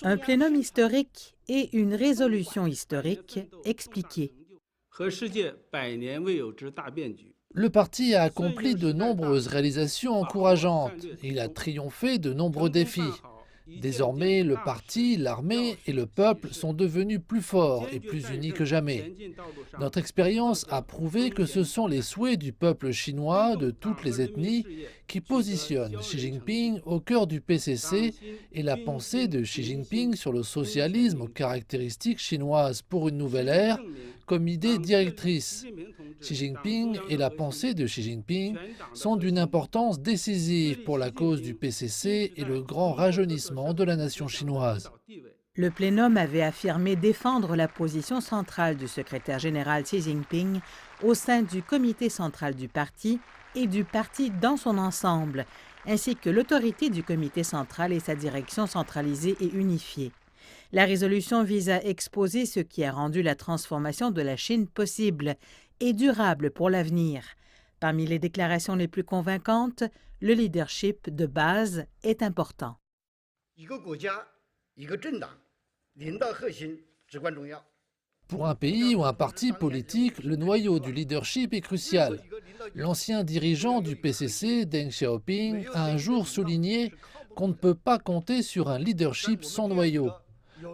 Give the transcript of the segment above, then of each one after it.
Un plénum historique et une résolution historique expliquée. Le parti a accompli de nombreuses réalisations encourageantes. Il a triomphé de nombreux défis. Désormais, le parti, l'armée et le peuple sont devenus plus forts et plus unis que jamais. Notre expérience a prouvé que ce sont les souhaits du peuple chinois de toutes les ethnies qui positionnent Xi Jinping au cœur du PCC et la pensée de Xi Jinping sur le socialisme aux caractéristiques chinoises pour une nouvelle ère comme idée directrice. Xi Jinping et la pensée de Xi Jinping sont d'une importance décisive pour la cause du PCC et le grand rajeunissement de la nation chinoise. Le plénum avait affirmé défendre la position centrale du secrétaire général Xi Jinping au sein du comité central du parti et du parti dans son ensemble, ainsi que l'autorité du comité central et sa direction centralisée et unifiée. La résolution vise à exposer ce qui a rendu la transformation de la Chine possible et durable pour l'avenir. Parmi les déclarations les plus convaincantes, le leadership de base est important. Pour un pays ou un parti politique, le noyau du leadership est crucial. L'ancien dirigeant du PCC, Deng Xiaoping, a un jour souligné qu'on ne peut pas compter sur un leadership sans noyau.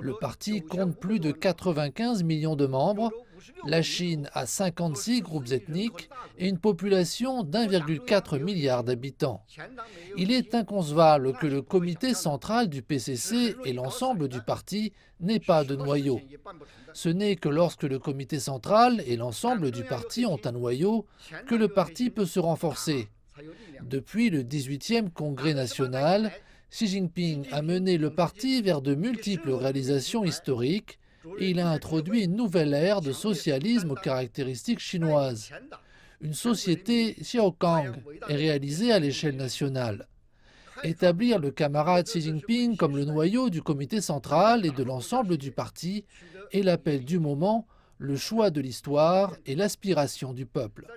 Le parti compte plus de 95 millions de membres. La Chine a 56 groupes ethniques et une population d'1,4 milliard d'habitants. Il est inconcevable que le comité central du PCC et l'ensemble du parti n'aient pas de noyau. Ce n'est que lorsque le comité central et l'ensemble du parti ont un noyau que le parti peut se renforcer. Depuis le 18e congrès national, Xi Jinping a mené le parti vers de multiples réalisations historiques et il a introduit une nouvelle ère de socialisme aux caractéristiques chinoises. Une société Xiaokang est réalisée à l'échelle nationale. Établir le camarade Xi Jinping comme le noyau du comité central et de l'ensemble du parti est l'appel du moment, le choix de l'histoire et l'aspiration du peuple.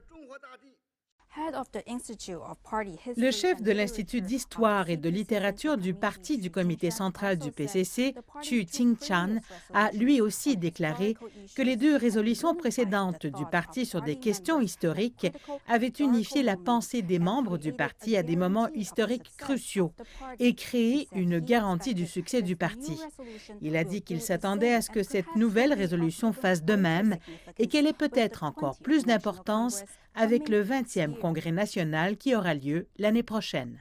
Le chef de l'Institut d'histoire et de littérature du parti du comité central du PCC, Xu Qingchan, a lui aussi déclaré que les deux résolutions précédentes du parti sur des questions historiques avaient unifié la pensée des membres du parti à des moments historiques cruciaux et créé une garantie du succès du parti. Il a dit qu'il s'attendait à ce que cette nouvelle résolution fasse de même et qu'elle ait peut-être encore plus d'importance avec le 20e Congrès national qui aura lieu l'année prochaine.